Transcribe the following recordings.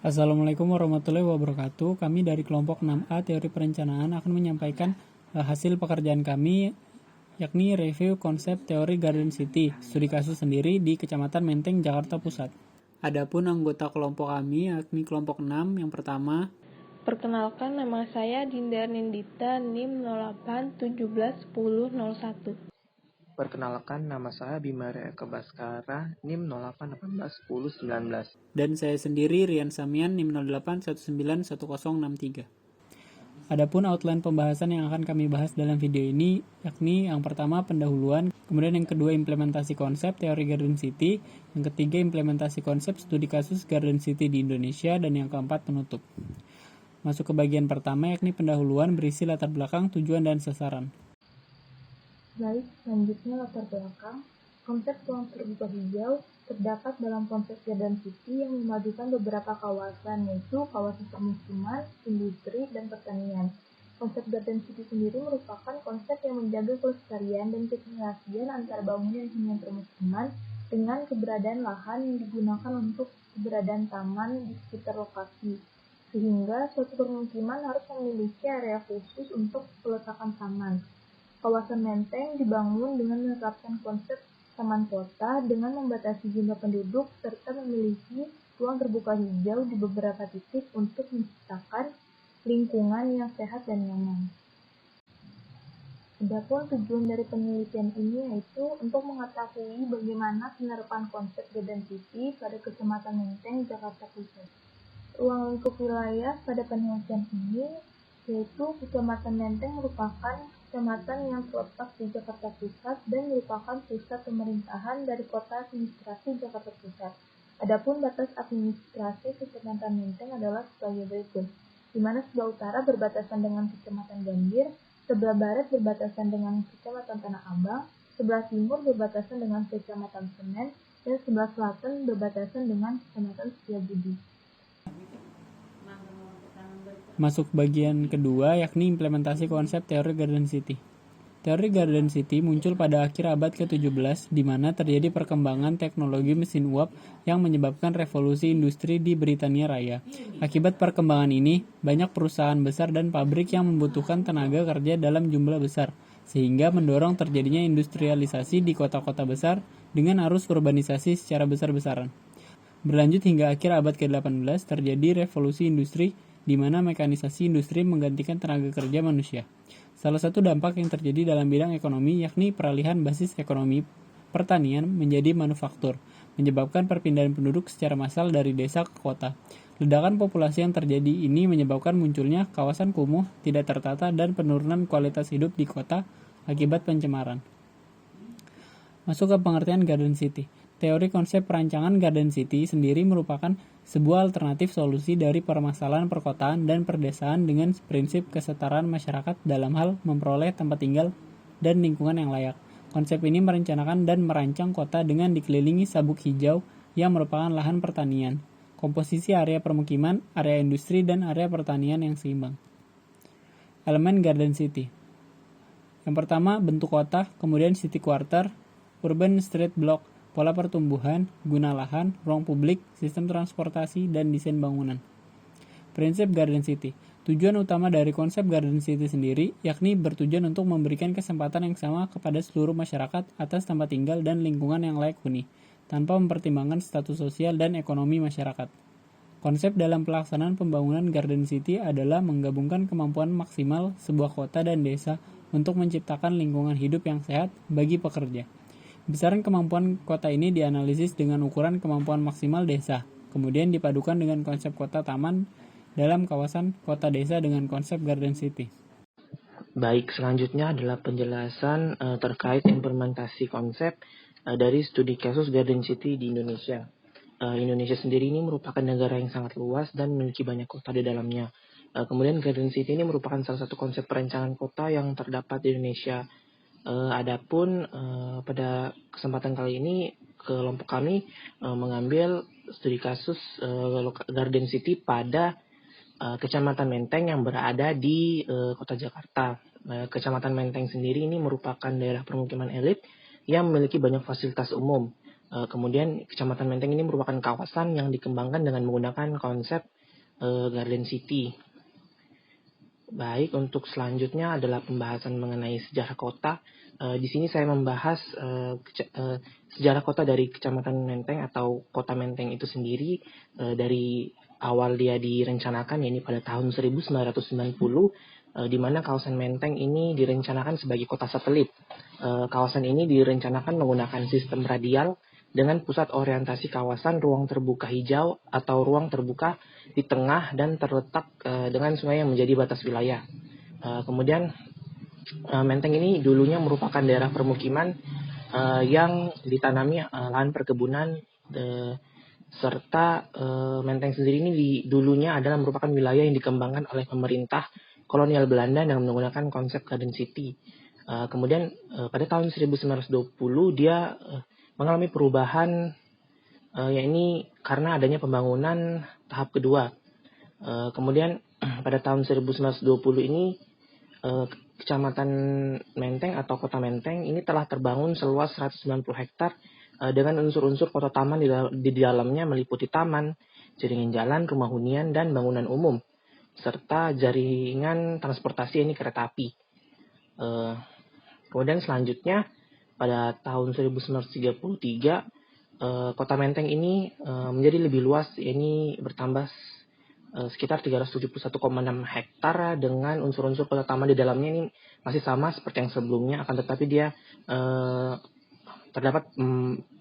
Assalamualaikum warahmatullahi wabarakatuh. Kami dari kelompok 6A Teori Perencanaan akan menyampaikan hasil pekerjaan kami, yakni review konsep teori Garden City, studi kasus sendiri di Kecamatan Menteng, Jakarta Pusat. Adapun anggota kelompok kami, yakni kelompok 6, yang pertama. Perkenalkan, nama saya Dinda Nindita, NIM 08171001. Perkenalkan, nama saya Bima Eka Baskara, NIM 08181019. Dan saya sendiri Rian Samian, NIM 08191063. Adapun outline pembahasan yang akan kami bahas dalam video ini, yakni yang pertama pendahuluan, kemudian yang kedua implementasi konsep teori Garden City, yang ketiga implementasi konsep studi kasus Garden City di Indonesia, dan yang keempat penutup. Masuk ke bagian pertama, yakni pendahuluan berisi latar belakang, tujuan, dan sasaran. Baik, selanjutnya latar belakang. Konsep ruang terbuka hijau terdapat dalam konsep Garden City yang memadukan beberapa kawasan, yaitu kawasan permukiman, industri, dan pertanian. Konsep Garden City sendiri merupakan konsep yang menjaga kelestarian dan kesinergian antara bangunan hunian permukiman dengan keberadaan lahan yang digunakan untuk keberadaan taman di sekitar lokasi, sehingga suatu permukiman harus memiliki area khusus untuk peletakan taman. Kawasan Menteng dibangun dengan menerapkan konsep taman kota dengan membatasi jumlah penduduk serta memiliki ruang terbuka hijau di beberapa titik untuk menciptakan lingkungan yang sehat dan nyaman. Adapun tujuan dari penelitian ini yaitu untuk mengetahui bagaimana penerapan konsep Garden City pada Kecamatan Menteng, Jakarta Pusat. Ruang lingkup wilayah pada penelitian ini yaitu Kecamatan Menteng merupakan kecamatan yang terletak di Jakarta Pusat dan merupakan pusat pemerintahan dari Kota Administrasi Jakarta Pusat. Adapun batas administrasi Kecamatan Menteng adalah sebagai berikut, di mana sebelah utara berbatasan dengan Kecamatan Gambir, sebelah barat berbatasan dengan Kecamatan Tanah Abang, sebelah timur berbatasan dengan Kecamatan Senen, dan sebelah selatan berbatasan dengan Kecamatan Setiabudi. Masuk bagian kedua, yakni implementasi konsep teori Garden City. Teori Garden City muncul pada akhir abad ke-17, di mana terjadi perkembangan teknologi mesin uap yang menyebabkan revolusi industri di Britania Raya. Akibat perkembangan ini, banyak perusahaan besar dan pabrik yang membutuhkan tenaga kerja dalam jumlah besar, sehingga mendorong terjadinya industrialisasi di kota-kota besar dengan arus urbanisasi secara besar-besaran. Berlanjut hingga akhir abad ke-18, terjadi revolusi industri di mana mekanisasi industri menggantikan tenaga kerja manusia. Salah satu dampak yang terjadi dalam bidang ekonomi yakni peralihan basis ekonomi pertanian menjadi manufaktur, menyebabkan perpindahan penduduk secara massal dari desa ke kota. Ledakan populasi yang terjadi ini menyebabkan munculnya kawasan kumuh, tidak tertata, dan penurunan kualitas hidup di kota akibat pencemaran. Masuk ke pengertian Garden City. Teori konsep perancangan Garden City sendiri merupakan sebuah alternatif solusi dari permasalahan perkotaan dan perdesaan dengan prinsip kesetaraan masyarakat dalam hal memperoleh tempat tinggal dan lingkungan yang layak. Konsep ini merencanakan dan merancang kota dengan dikelilingi sabuk hijau yang merupakan lahan pertanian, komposisi area permukiman, area industri, dan area pertanian yang seimbang. Elemen Garden City. Yang pertama, bentuk kota, kemudian city quarter, urban street block, pola pertumbuhan, guna lahan, ruang publik, sistem transportasi, dan desain bangunan. Prinsip Garden City. Tujuan utama dari konsep Garden City sendiri yakni bertujuan untuk memberikan kesempatan yang sama kepada seluruh masyarakat atas tempat tinggal dan lingkungan yang layak huni, tanpa mempertimbangkan status sosial dan ekonomi masyarakat. Konsep dalam pelaksanaan pembangunan Garden City adalah menggabungkan kemampuan maksimal sebuah kota dan desa untuk menciptakan lingkungan hidup yang sehat bagi pekerja. Besaran kemampuan kota ini dianalisis dengan ukuran kemampuan maksimal desa, kemudian dipadukan dengan konsep kota taman dalam kawasan kota desa dengan konsep Garden City. Baik, selanjutnya adalah penjelasan terkait implementasi konsep dari studi kasus Garden City di Indonesia. Indonesia sendiri ini merupakan negara yang sangat luas dan memiliki banyak kota di dalamnya. Kemudian Garden City ini merupakan salah satu konsep perencanaan kota yang terdapat di Indonesia. Adapun pada kesempatan kali ini kelompok kami mengambil studi kasus Garden City pada Kecamatan Menteng yang berada di Kota Jakarta. Kecamatan Menteng sendiri ini merupakan daerah permukiman elit yang memiliki banyak fasilitas umum. Kemudian Kecamatan Menteng ini merupakan kawasan yang dikembangkan dengan menggunakan konsep Garden City. Baik, untuk selanjutnya adalah pembahasan mengenai sejarah kota. Di sini saya membahas sejarah kota dari Kecamatan Menteng atau Kota Menteng itu sendiri dari awal dia direncanakan, yakni pada tahun 1990, di mana kawasan Menteng ini direncanakan sebagai kota satelit. Kawasan ini direncanakan menggunakan sistem radial dengan pusat orientasi kawasan ruang terbuka hijau atau ruang terbuka di tengah dan terletak dengan sungai yang menjadi batas wilayah. Kemudian Menteng ini dulunya merupakan daerah permukiman yang ditanami lahan perkebunan, serta Menteng sendiri ini dulunya adalah merupakan wilayah yang dikembangkan oleh pemerintah kolonial Belanda dengan menggunakan konsep Garden City. Kemudian pada tahun 1920 dia mengalami perubahan, yakni karena adanya pembangunan tahap kedua. Kemudian pada tahun 1920 ini Kecamatan Menteng atau Kota Menteng ini telah terbangun seluas 190 hektar dengan unsur-unsur kota taman di dalamnya meliputi taman, jaringan jalan, rumah hunian, dan bangunan umum, serta jaringan transportasi ini kereta api. Kemudian selanjutnya pada tahun 1933 Kota Menteng ini menjadi lebih luas, ini bertambah sekitar 371,6 hektar dengan unsur-unsur kota taman di dalamnya ini masih sama seperti yang sebelumnya, akan tetapi dia terdapat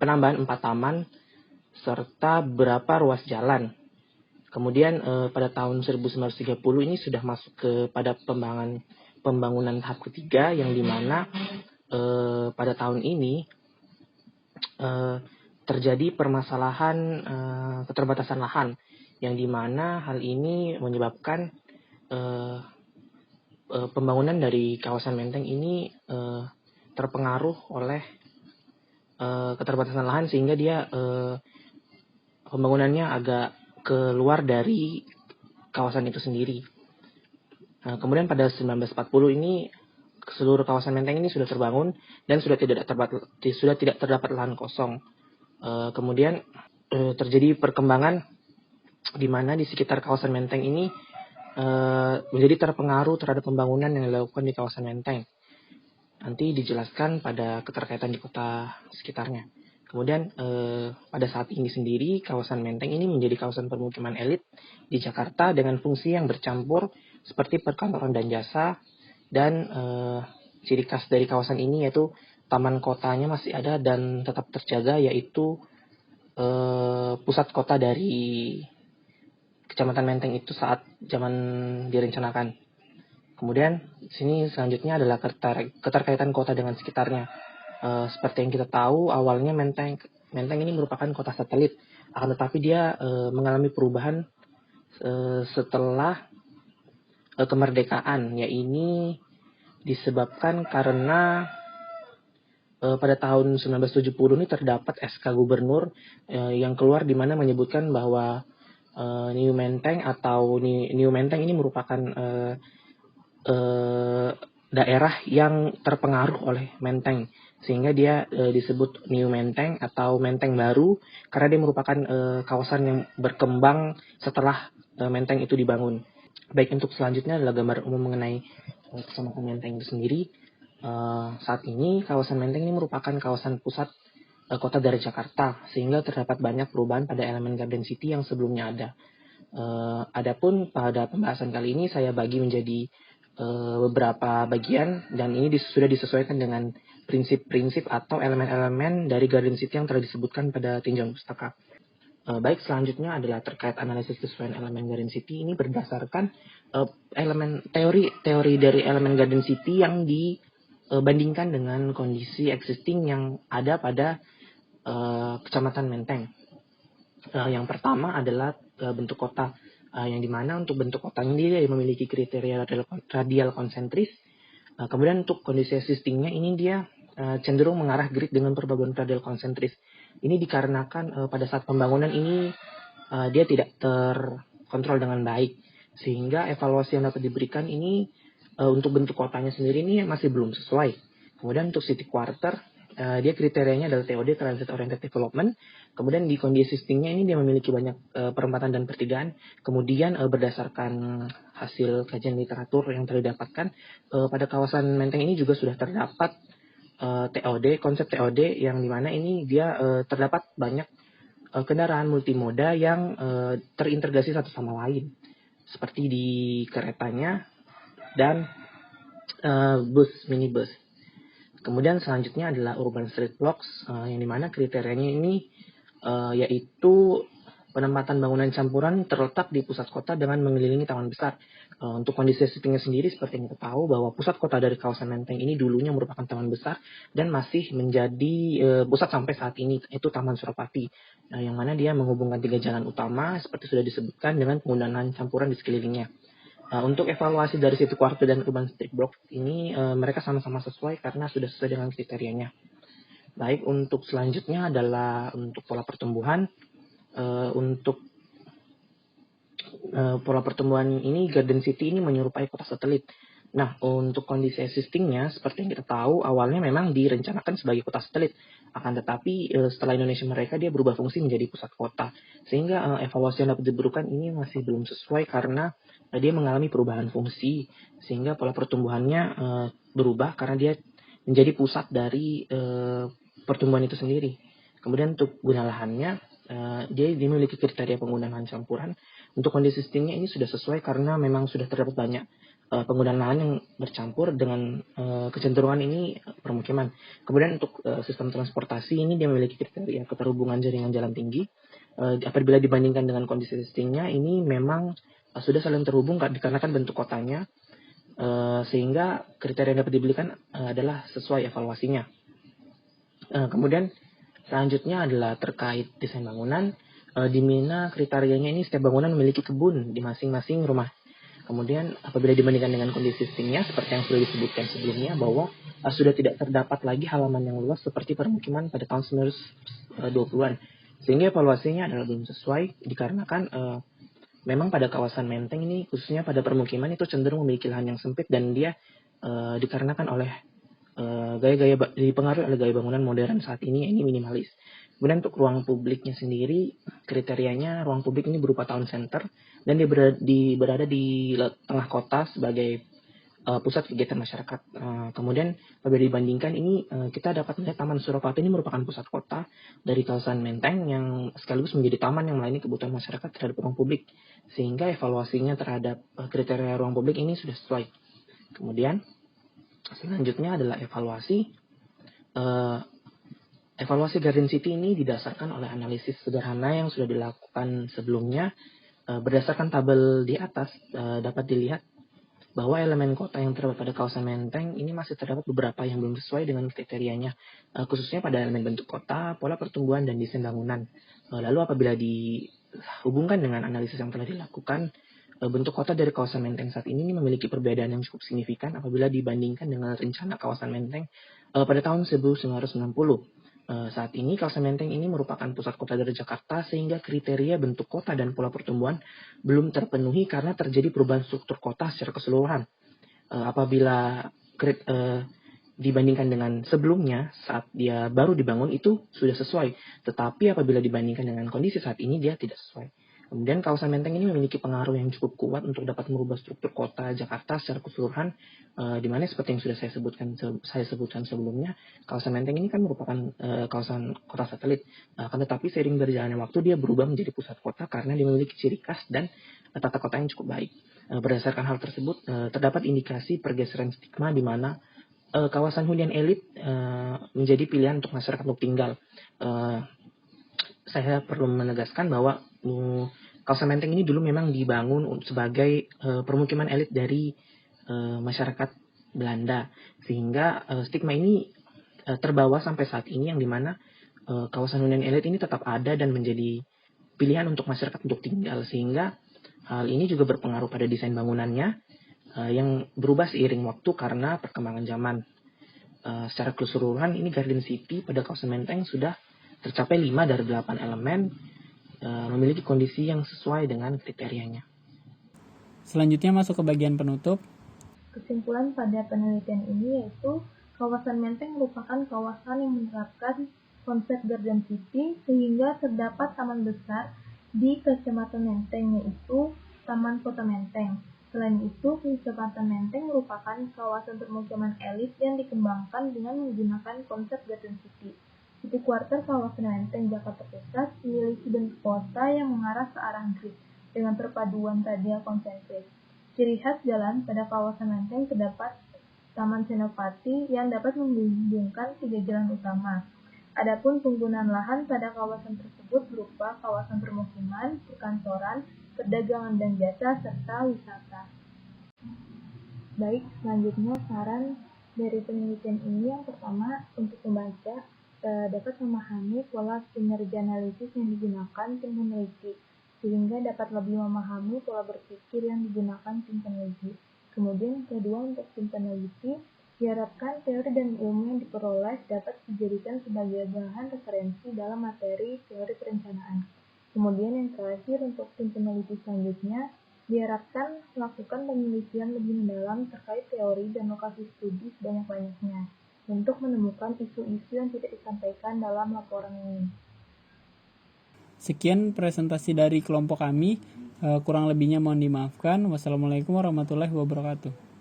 penambahan 4 taman serta beberapa ruas jalan. Kemudian pada tahun 1930 ini sudah masuk pada pembangunan tahap ketiga, yang dimana pada tahun ini terjadi permasalahan keterbatasan lahan, yang dimana hal ini menyebabkan pembangunan dari kawasan Menteng ini terpengaruh oleh keterbatasan lahan, sehingga dia pembangunannya agak keluar dari kawasan itu sendiri. Kemudian pada 1940 ini seluruh kawasan Menteng ini sudah terbangun dan sudah tidak terdapat lahan kosong. Kemudian terjadi perkembangan di mana di sekitar kawasan Menteng ini menjadi terpengaruh terhadap pembangunan yang dilakukan di kawasan Menteng. Nanti dijelaskan pada keterkaitan di kota sekitarnya. Kemudian pada saat ini sendiri kawasan Menteng ini menjadi kawasan permukiman elit di Jakarta dengan fungsi yang bercampur seperti perkantoran dan jasa. Dan ciri khas dari kawasan ini yaitu taman kotanya masih ada dan tetap terjaga, yaitu pusat kota dari Kecamatan Menteng itu saat zaman direncanakan. Kemudian sini selanjutnya adalah keterkaitan kota dengan sekitarnya. Seperti yang kita tahu, awalnya Menteng ini merupakan kota satelit, akan tetapi dia mengalami perubahan setelah kemerdekaan, yaitu disebabkan karena pada tahun 1970 ini terdapat SK Gubernur yang keluar di mana menyebutkan bahwa New Menteng atau New Menteng ini merupakan daerah yang terpengaruh oleh Menteng, sehingga dia disebut New Menteng atau Menteng Baru karena dia merupakan kawasan yang berkembang setelah Menteng itu dibangun. Baik, untuk selanjutnya adalah gambar umum mengenai Kecamatan Menteng itu sendiri. Saat ini kawasan Menteng ini merupakan kawasan pusat kota dari Jakarta, sehingga terdapat banyak perubahan pada elemen Garden City yang sebelumnya ada. Adapun pada pembahasan kali ini saya bagi menjadi beberapa bagian, dan ini sudah disesuaikan dengan prinsip-prinsip atau elemen-elemen dari Garden City yang telah disebutkan pada tinjauan pustaka. Baik, selanjutnya adalah terkait analisis kesesuaian elemen Garden City. Ini berdasarkan teori dari elemen Garden City yang dibandingkan dengan kondisi existing yang ada pada Kecamatan Menteng. Yang pertama adalah bentuk kota, yang dimana untuk bentuk kota ini dia memiliki kriteria radial konsentris. Kemudian untuk kondisi existingnya ini dia cenderung mengarah grid dengan perpaduan radial konsentris. Ini dikarenakan pada saat pembangunan ini dia tidak terkontrol dengan baik, sehingga evaluasi yang dapat diberikan ini untuk bentuk kotanya sendiri ini masih belum sesuai. Kemudian untuk city quarter Dia kriterianya adalah TOD, Transit Oriented Development. Kemudian di kondisi existingnya ini dia memiliki banyak perempatan dan pertigaan. Kemudian berdasarkan hasil kajian literatur yang telah didapatkan, pada kawasan Menteng ini juga sudah terdapat TOD, konsep TOD yang dimana ini dia terdapat banyak kendaraan multimoda yang terintegrasi satu sama lain. Seperti di keretanya dan minibus. Kemudian selanjutnya adalah urban street blocks, yang dimana kriterianya ini yaitu penempatan bangunan campuran terletak di pusat kota dengan mengelilingi taman besar. Untuk kondisi existingnya sendiri, seperti yang kita tahu bahwa pusat kota dari kawasan Menteng ini dulunya merupakan taman besar dan masih menjadi pusat sampai saat ini, yaitu Taman Suropati. Yang mana dia menghubungkan 3 jalan utama seperti sudah disebutkan dengan penggunaan campuran di sekelilingnya. Untuk evaluasi dari situ kuarto dan urban street block ini mereka sama-sama sesuai karena sudah sesuai dengan kriterianya. Baik, untuk selanjutnya adalah untuk pola pertumbuhan. Untuk pola pertumbuhan ini Garden City ini menyerupai kota satelit. Nah, untuk kondisi existingnya seperti yang kita tahu awalnya memang direncanakan sebagai kota satelit. Akan tetapi setelah Indonesia mereka dia berubah fungsi menjadi pusat kota. Sehingga evaluasi yang dapat diberikan ini masih belum sesuai karena dia mengalami perubahan fungsi sehingga pola pertumbuhannya berubah karena dia menjadi pusat dari pertumbuhan itu sendiri. Kemudian untuk guna lahannya dia memiliki kriteria penggunaan lahan campuran. Untuk kondisi existingnya ini sudah sesuai karena memang sudah terdapat banyak penggunaan lahan yang bercampur dengan kecenderungan ini permukiman. Kemudian untuk sistem transportasi ini dia memiliki kriteria keterhubungan jaringan jalan tinggi. Apabila dibandingkan dengan kondisi existingnya ini memang sudah saling terhubung dikarenakan bentuk kotanya, sehingga kriteria yang dapat diberikan adalah sesuai evaluasinya. Kemudian selanjutnya adalah terkait desain bangunan, di mana kriterianya ini setiap bangunan memiliki kebun di masing-masing rumah. Kemudian apabila dibandingkan dengan kondisi existingnya seperti yang sudah disebutkan sebelumnya bahwa sudah tidak terdapat lagi halaman yang luas seperti permukiman pada tahun 1920-an. Sehingga evaluasinya adalah belum sesuai dikarenakan memang pada kawasan Menteng ini khususnya pada permukiman itu cenderung memiliki lahan yang sempit dan dia dikarenakan oleh dipengaruhi oleh gaya bangunan modern saat ini minimalis. Kemudian untuk ruang publiknya sendiri kriterianya ruang publik ini berupa town center dan dia berada di tengah kota sebagai pusat kegiatan masyarakat. Kemudian apabila dibandingkan ini kita dapat melihat Taman Suropati ini merupakan pusat kota dari kawasan Menteng yang sekaligus menjadi taman yang melayani kebutuhan masyarakat terhadap ruang publik, sehingga evaluasinya terhadap kriteria ruang publik ini sudah sesuai. Kemudian selanjutnya adalah evaluasi. Evaluasi Garden City ini didasarkan oleh analisis sederhana yang sudah dilakukan sebelumnya. Berdasarkan tabel di atas dapat dilihat bahwa elemen kota yang terdapat pada kawasan Menteng ini masih terdapat beberapa yang belum sesuai dengan kriterianya, khususnya pada elemen bentuk kota, pola pertumbuhan, dan desain bangunan. Lalu apabila dihubungkan dengan analisis yang telah dilakukan, bentuk kota dari kawasan Menteng saat ini memiliki perbedaan yang cukup signifikan apabila dibandingkan dengan rencana kawasan Menteng pada tahun 1990. Saat ini kawasan Menteng ini merupakan pusat kota dari Jakarta sehingga kriteria bentuk kota dan pola pertumbuhan belum terpenuhi karena terjadi perubahan struktur kota secara keseluruhan. Apabila dibandingkan dengan sebelumnya saat dia baru dibangun itu sudah sesuai, tetapi apabila dibandingkan dengan kondisi saat ini dia tidak sesuai. Kemudian kawasan Menteng ini memiliki pengaruh yang cukup kuat untuk dapat merubah struktur kota Jakarta secara keseluruhan, di mana seperti yang sudah saya sebutkan sebelumnya, kawasan Menteng ini kan merupakan kawasan kota satelit. Akan tetapi seiring berjalannya waktu dia berubah menjadi pusat kota karena dia memiliki ciri khas dan tata kota yang cukup baik. Berdasarkan hal tersebut, terdapat indikasi pergeseran stigma di mana kawasan hunian elit menjadi pilihan untuk masyarakat untuk tinggal. Saya perlu menegaskan bahwa kawasan Menteng ini dulu memang dibangun sebagai permukiman elit dari masyarakat Belanda, sehingga stigma ini terbawa sampai saat ini yang dimana kawasan hunian elit ini tetap ada dan menjadi pilihan untuk masyarakat untuk tinggal, sehingga hal ini juga berpengaruh pada desain bangunannya yang berubah seiring waktu karena perkembangan zaman. Secara keseluruhan ini Garden City pada kawasan Menteng sudah tercapai 5 dari 8 elemen, memiliki kondisi yang sesuai dengan kriterianya. Selanjutnya masuk ke bagian penutup. Kesimpulan pada penelitian ini yaitu Kawasan Menteng merupakan kawasan yang menerapkan konsep Garden City sehingga terdapat taman besar di Kecamatan Menteng, yaitu Taman Kota Menteng. Selain itu, Kecamatan Menteng merupakan kawasan permukiman elit yang dikembangkan dengan menggunakan konsep Garden City. City Quarter kawasan Menteng, Jakarta Pusat memiliki bentuk kota yang mengarah ke arah grid dengan perpaduan radial konsentrik. Ciri khas jalan pada kawasan Menteng terdapat Taman Senopati yang dapat menghubungkan 3 jalan utama. Adapun penggunaan lahan pada kawasan tersebut berupa kawasan permukiman, perkantoran, perdagangan dan jasa, serta wisata. Baik, selanjutnya saran dari penelitian ini yang pertama, untuk pembaca dapat memahami pola kinerja analisis yang digunakan tim peneliti, sehingga dapat lebih memahami pola berpikir yang digunakan tim peneliti. Kemudian kedua, untuk tim peneliti, diharapkan teori dan ilmu yang diperoleh dapat dijadikan sebagai bahan referensi dalam materi teori perencanaan. Kemudian yang terakhir, untuk tim peneliti selanjutnya, diharapkan melakukan penelitian lebih mendalam terkait teori dan lokasi studi sebanyak-banyaknya untuk menemukan isu-isu yang tidak disampaikan dalam laporan ini. Sekian presentasi dari kelompok kami. Kurang lebihnya mohon dimaafkan. Wassalamualaikum warahmatullahi wabarakatuh.